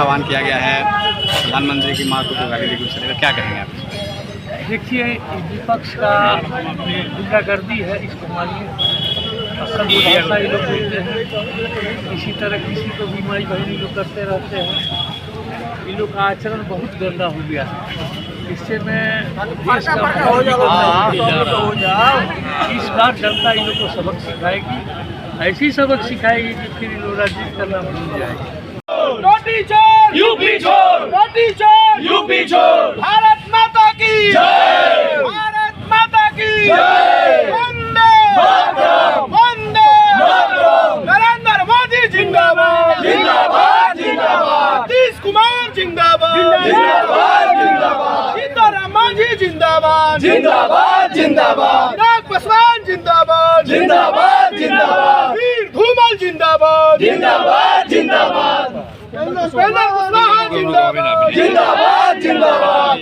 आह्वान किया गया है प्रधानमंत्री की मां को जो गाली देगी उससे लेकर क्या कहेंगे आप? देखिए, विपक्ष का गुंडागर्दी है, इसको मानिए। अक्सर बहुत सारे लोग बोलते हैं, इसी तरह किसी को भी माई बहनी लोग करते रहते हैं। इन लोग का आचरण बहुत गंदा हो गया है। इससे मैं देश का इस बार जनता इन लोग को सबक सिखाएगी, ऐसी सबक सिखाएगी कि फिर इन लोग राजनीति करना भूल जाएगी। रोटी चोर यूपी छोड़, रोटी चोर यूपी छोड़, भारत माता की जय, भारत माता की जय, वंदे मातरम, वंदे मातरम, नरेंद्र मोदी जिंदाबाद, जिंदाबाद जिंदाबाद, नीतीश कुमार जिंदाबाद, जिंदाबाद जिंदाबाद, सीताराम मांझी जिंदाबाद, जिंदाबाद जिंदाबाद, चिराग पासवान जिंदाबाद, जिंदाबाद जिंदाबाद, वीर धूमल जिंदाबाद, जिंदाबाद जिंदाबाद, जिंदाबाद जिंदाबाद।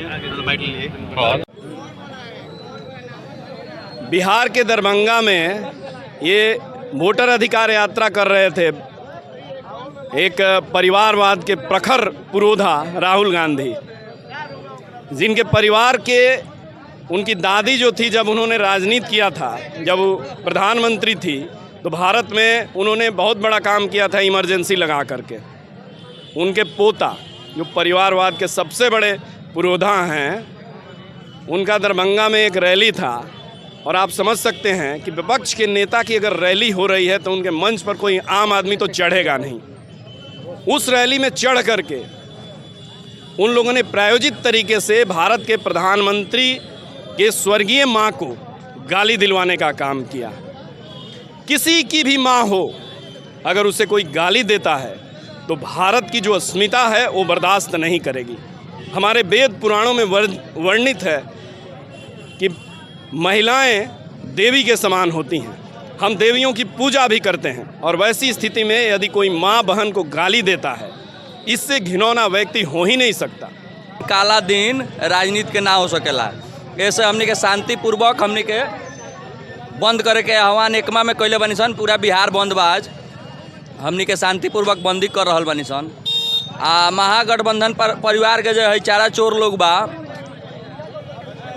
बिहार के दरभंगा में ये वोटर अधिकार यात्रा कर रहे थे एक परिवारवाद के प्रखर पुरोधा राहुल गांधी, जिनके परिवार के उनकी दादी जो थी, जब उन्होंने राजनीति किया था, जब वो प्रधानमंत्री थी, तो भारत में उन्होंने बहुत बड़ा काम किया था इमरजेंसी लगा करके। उनके पोता जो परिवारवाद के सबसे बड़े पुरोधा हैं, उनका दरभंगा में एक रैली था। और आप समझ सकते हैं कि विपक्ष के नेता की अगर रैली हो रही है तो उनके मंच पर कोई आम आदमी तो चढ़ेगा नहीं। उस रैली में चढ़ करके उन लोगों ने प्रायोजित तरीके से भारत के प्रधानमंत्री के स्वर्गीय मां को गाली दिलवाने का काम किया। किसी की भी मां हो, अगर उसे कोई गाली देता है तो भारत की जो अस्मिता है वो बर्दाश्त नहीं करेगी। हमारे वेद पुराणों में वर्णित है कि महिलाएं देवी के समान होती हैं, हम देवियों की पूजा भी करते हैं, और वैसी स्थिति में यदि कोई माँ बहन को गाली देता है, इससे घिनौना व्यक्ति हो ही नहीं सकता। काला दिन राजनीति के ना हो सकेला, ऐसे हमने के शांतिपूर्वक हमने के बंद करे के आह्वान एकमा में कैले बनी सन। पूरा बिहार बंद बाज हमने के शांतिपूर्वक बंदी कर रहल बनी सन। महागठबंधन पर परिवार के जो है चारा चोर लोग बा,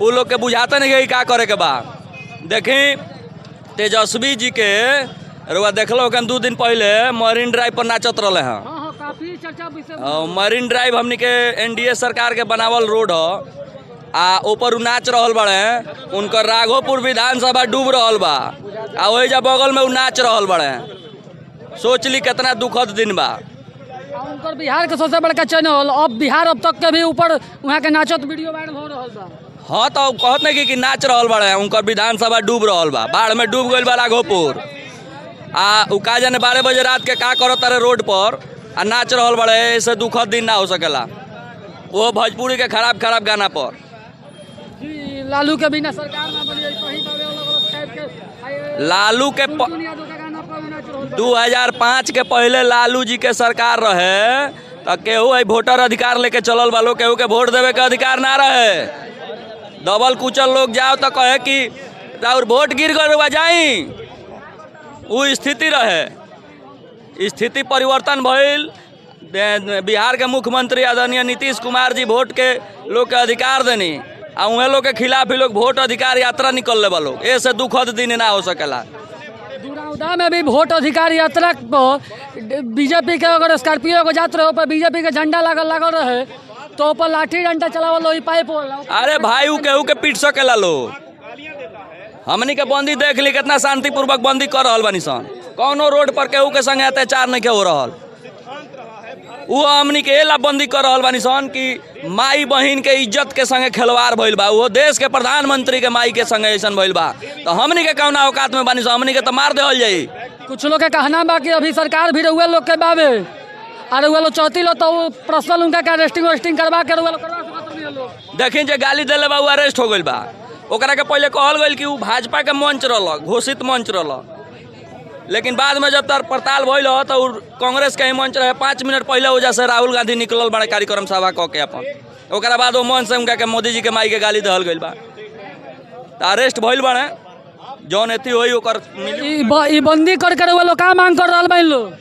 वो लोग के बुझाते नहीं है क्या करे के बा। देखी तेजस्वी जी के रुआ देखलो कि 2 दिन पहले मरीन ड्राइव पर नाचत रहे हैं। काफी चर्चा मरीन ड्राइव हमने के एनडीए सरकार के बनावल रोड हो, ऊपर नाच रहल बड़े, उनकर राघोपुर विधानसभा डूब रहल बा, वही जा बगल में नाच रहल बड़े। सोच ली कितना दुखद दिन बा। उनकर बिहार के सबसे बड़का चैनल अब बिहार अब तक के भी ऊपर वहाँ के नाचत वीडियो वायरल हो रहल बा। हाँ, तो कहत नहीं कि नाच रहल बड़े, उनकर विधानसभा डूब रहल बा, बाढ़ में डूब गई बा राघोपुर। का जाने 12 बजे रात के का करत तारे रोड पर नाच रहल बड़े। ऐसे दुखद दिन ना हो सकेला, वो भोजपुरी के खराब खराब गाना पर। लालू के बिना सरकार ना बनी, लालू के 2005 के पहले लालू जी के सरकार रहे तो केहू वोटर अधिकार लेके चलल वालों, केहू के वोट देवे के अधिकार ना रहे। दबल कुचल लोग जाओ तो कहे कि और वोट गिर गए जाई, वो स्थिति रहे। स्थिति परिवर्तन भइल। बिहार के मुख्यमंत्री आदरणीय नीतीश कुमार जी वोट के लोग के अधिकार देनी, उहे लोग के खिलाफ ही लोग वोट अधिकार यात्रा निकलने वालों। ऐसे दुखद दिन ना हो सकेला। दुराउदा में भी वोट अधिकार यात्रा पर बीजेपी के अगर स्कॉर्पियो को जात रहे पर बीजेपी के झंडा लागल रहे तो ऊपर लाठी डंडा चलावल पाइप। अरे भाई, उ केहू के पीट सकेला लोग। हमनी के बंदी देख ली कितना शांतिपूर्वक बंदी कर रहल बनी सन। कौनो रोड पर केहू के संगे अत्याचार नहीं के हो रहल। वो हमनी के एला बंदी कर रहल बनी सन कि माई बहन के इज्जत के संगे खिलवाड़ भइल बा। वो देश के प्रधानमंत्री के माई के संगे ऐसा भइल बा, तो हमनी के कौना औकात में बनी सन, हमनी के तो मार देवल जाई। कुछ लोग के कहना बा कि अभी सरकार भी रहुआ लोग के बाबे, और रहुआ लोग चौथी लो तो पर्सनल उनका के अरेस्टिंग करवा के रहुआ लोग देखी जे गाली दिले बा, वो अरेस्ट हो गइल बा। ओकरा के पहले कहल गइल कि वो भाजपा के मंच रहल, घोषित मंच रहल, लेकिन बाद में जब तर पड़ताल भइल तो कांग्रेस के ही मंच रहे। 5 मिनट पहले वजह से राहुल गांधी निकलल बड़े कार्यक्रम सभा कह के अपन, ओकरा बाद वो मंच से उनका के मोदी जी के माई के गाली दहल गइल बा, तो अरेस्ट भइल बड़े। जौन एथी होई ओकर बंदी कर वो लोग का मांग कर रहल बा। इन लोग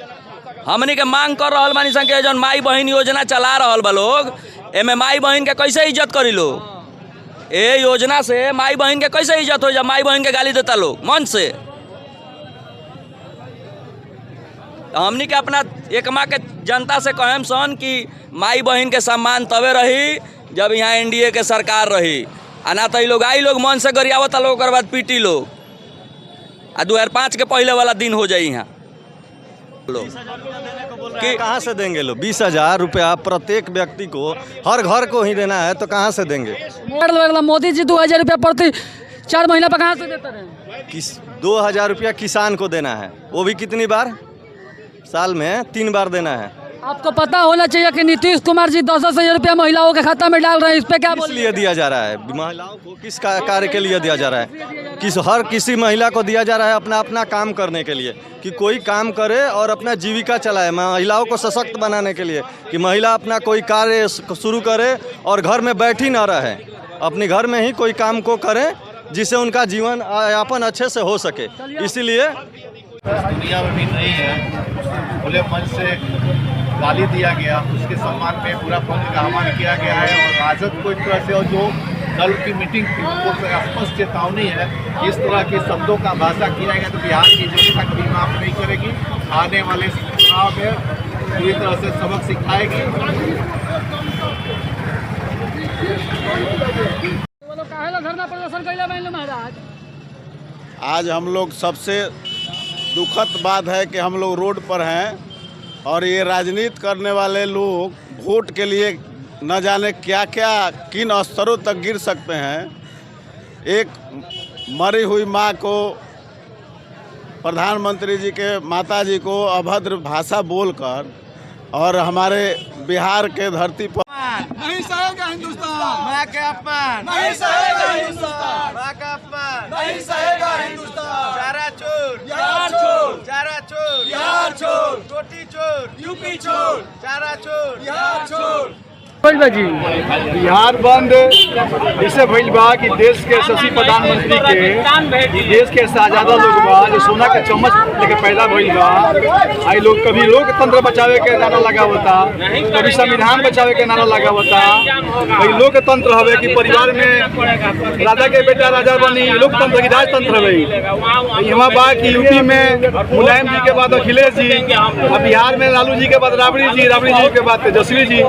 हमनी के मांग कर रहल बानी सन के जौन माई बहन योजना चला रहल बा लोग, एमे माई बहन के कैसे इज्जत करी लोग? ए योजना से माई बहन के कैसे इज्जत हो जा? माई बहन के गाली देता लोग मन से। हमनी के अपना एक माँ के जनता से कहम सन कि माई बहन के सम्मान तबे रही जब यहाँ एनडीए के सरकार रही, आ ना तो लोग आई लोग मन से गरियावता लोग, ओकर बाद पीटी लोग, आ 2005 के पहले वाला दिन हो जाए यहाँ कि कहाँ से देंगे लोग? 20,000 रुपया प्रत्येक व्यक्ति को, हर घर को ही देना है तो कहाँ से देंगे? मोदी जी 2,000 रुपया प्रति 4 महीना पर कहाँ से देते हैं? 2,000 रुपया किसान को देना है, वो भी कितनी बार? साल में 3 बार देना है। आपको पता होना चाहिए कि नीतीश कुमार जी 10,000 रुपया महिलाओं के खाता में डाल रहे हैं, इस पे क्या किस लिए दिया जा रहा है? महिलाओं को किस कार्य के लिए दिया जा रहा है? हर किसी महिला को दिया जा रहा है अपना अपना काम करने के लिए, कि कोई काम करे और अपना जीविका चलाए, महिलाओं को सशक्त बनाने के लिए, कि महिला अपना कोई कार्य शुरू करे और घर में बैठी ना रहे, अपने घर में ही कोई काम को करे जिससे उनका जीवन यापन अच्छे से हो सके। इसीलिए दुनिया में भी नहीं है, खुले मंच से गाली दिया गया, उसके सम्मान में पूरा पंथ का आह्वान किया गया है और राजद को एक तरह से, और जो दल की मीटिंग थी वो स्पष्ट चेतावनी है कि इस तरह के शब्दों का भाषा किया गया तो बिहार की जनता कभी माफ नहीं करेगी, आने वाले चुनाव में पूरी तरह से सबक सिखाएगी। आज हम लोग सबसे दुखद बात है कि हम लोग रोड पर हैं और ये राजनीति करने वाले लोग वोट के लिए न जाने क्या क्या किन स्तरों तक गिर सकते हैं। एक मरी हुई माँ को, प्रधानमंत्री जी के माता जी को अभद्र भाषा बोलकर और हमारे बिहार के धरती पर नहीं सहेगा हिंदुस्तान, माँ के अपमान नहीं सहेगा हिंदुस्तान, माँ का अपमान नहीं सहेगा हिंदुस्तान। चारा चोर बिहार छोड़, चारा चोर बिहार छोड़, रोटी चोर यूपी छोड़, चारा चोर बिहार छोड़। बिहार बंद इससे भइल बा कि देश के यशस्वी प्रधानमंत्री के देश के शाहजादा लोग बा जो सोना के चम्मच लेके पैदा भइल बा, आई लोग कभी लोकतंत्र बचावे के नारा लगावता, कभी संविधान बचावे के नारा लगावता, कभी लोकतंत्र हवे कि परिवार में राजा के बेटा राजा बनी, लोकतंत्र की राजतंत्र हवे। यहाँ बा कि यूपी में मुलायम जी के बाद अखिलेश जी, और बिहार में लालू जी के बाद राबड़ी जी, राबड़ी जी के बाद तेजस्वी जी,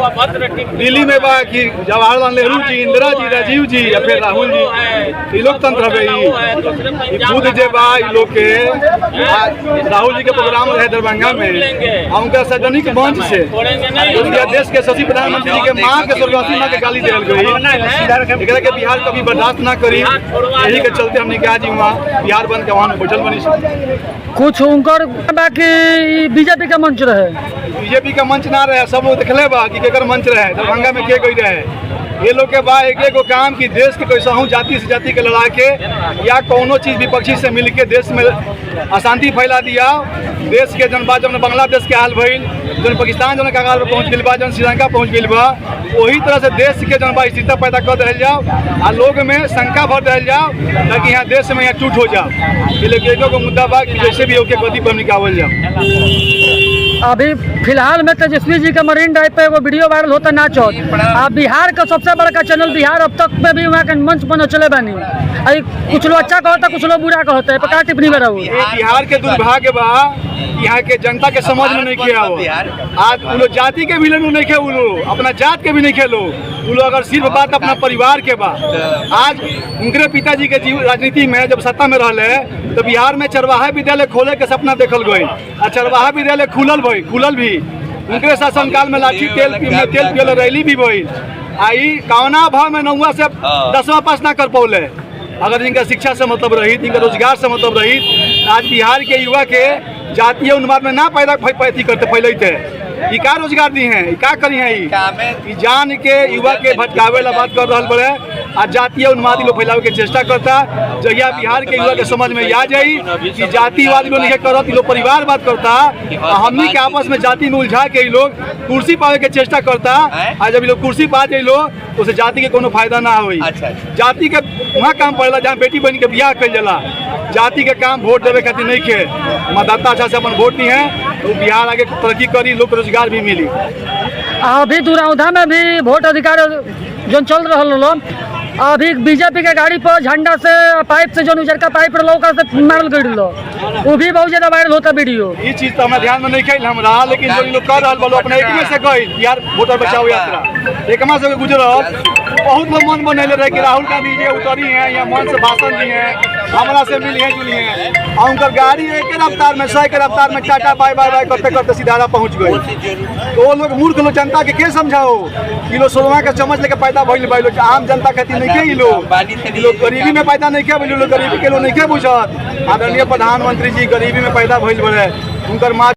दिल्ली में बा कि जवाहरलाल नेहरू जी, इंदिरा जी, राजीव जी या फिर राहुल जी। ये लोकतंत्र हवे। खुद जे बा लोग के राहुल जी के प्रोग्राम रहे दरभंगा में, उनका सार्वजनिक मंच से देश के यशस्वी प्रधानमंत्री जी के माँ के स्वर्गवासी माँ के गाली दिल गई, के बिहार कभी बर्दाश्त ना करी। यही के चलते हमने कहा जी वहाँ बिहार बंद के वहाँ बैठल बनी। कुछ उनकर बाकी बीजेपी का मंच रहे, बीजेपी का मंच ना रहे, सब लोग देखले बा कि केकर मंच रहे, दरभंगा में के गई रहे। ये लोग के बा एक काम की देश के कैसा हूँ जाति से जाति के लड़ा के या कोनो चीज विपक्षी से मिल के देश में अशांति फैला दिया। देश के जन जब बांग्लादेश के हाल भइल, जन पाकिस्तान जन कगार पर पहुँच गई बा, जन श्रीलंका पहुँच गई बा, वही तरह से देश के जन स्थिरता पैदा कर दिल जाओ आ लोग में शंका भर दिल जाओ ताकि यहाँ देश में यहाँ टूट हो जाओ। ये लोग मुद्दा बा कि जैसे भी होके गति पर निकाल जाओ। अभी फिलहाल में तेजस्वी जी का मरीन ड्राइव पे वो वीडियो वायरल होता नाच हो। अब बिहार का सबसे बड़ा चैनल बिहार अब तक में भी वहाँ के मंच बनो चले बनी, कुछ लोग अच्छा कहता कुछ लोग बुरा कहता है, पता टिप्पणी में रहो। बिहार के दुर्भाग्य बा यहाँ के जनता के समझ में नहीं किया हो। आज वो लोग जाति के भी नहीं खे, वो लोग अपना जात के भी नहीं खेलो, वो लोग अगर सिर्फ बात अपना परिवार के बा। आज उनके पिताजी के राजनीति में जब सत्ता में रहे तो बिहार में चरवाहा विद्यालय खोले के सपना देखल गई, और चरवाहा विद्यालय खुलल भी उनके शासनकाल में लाठी तेल पियल रैली भी भई। आई कौना भाव में 9वां से 10वां पास ना कर पौले। अगर इनका शिक्षा से मतलब रही, इनका रोजगार से मतलब रही, आज बिहार के युवा के जातीय उन्माद में ना पैदा करते पहले थे। ये क्या रोजगार दी हैं, क्या करी हैं? ये जान के युवा के भटकावे ला बात कर रहा बड़े, आज जातीय उन्मादी लोग फैलावे के चेष्टा करता। जहिया बिहार के युवा के समझ में आ जाई कि जातिवादी लोग नहीं करत, लोग परिवार बात करता, हमनी के आपस में जाति में उलझा के लोग कुर्सी पावे के चेष्टा करता। आज जब लोग कुर्सी पा जाए लोग तो उसे जाति के कोनो फायदा ना हुई। जाति के वहाँ काम पड़ेला जहाँ बेटी बहन के बियाह कल जाला, जाति के काम वोट देवे खातिर नहीं खे मतदाता अच्छा से अपन वोट नहीं है तो बिहार आगे तरक्की करी, लोग रोजगार भी मिली। अभी दुराउधा में भी वोट अधिकार जो चल रहा लो, अभी बीजेपी के गाड़ी पर झंडा से पाइप से जो उजरका पाइप लौका से मारल गई लो, वो भी बहुत ज्यादा वायरल होता वीडियो। ये चीज तो हमें ध्यान में नहीं खेल हम रहा, लेकिन जो लोग कर रहा बोलो अपने एक में से गई बिहार वोटर बचाओ यात्रा एक से गुजरल, बहुत लोग मन बनैले रहे कि राहुल गांधी जी उतरी हैं या मन से भाषण दी हैं, हमारा से मिली हैं जुली हैं, और उनका गाड़ी एक रफ्तार में 100 के रफ्तार में टाटा बाय बाय बाय करते करते सीधारा पहुंच गई। तो वो लोग मूर्ख लोग जनता के समझाओ कि लोग सोलवा के समझ लेके पैदा भइल भाई लोग आम जनता खातिर नहीं के लोग गरीबी में पैदा नहीं के लोग गरीबी के लोग नहीं के बुझत। आदरणीय प्रधानमंत्री जी गरीबी में पैदा भइल बड़े उनकर माँ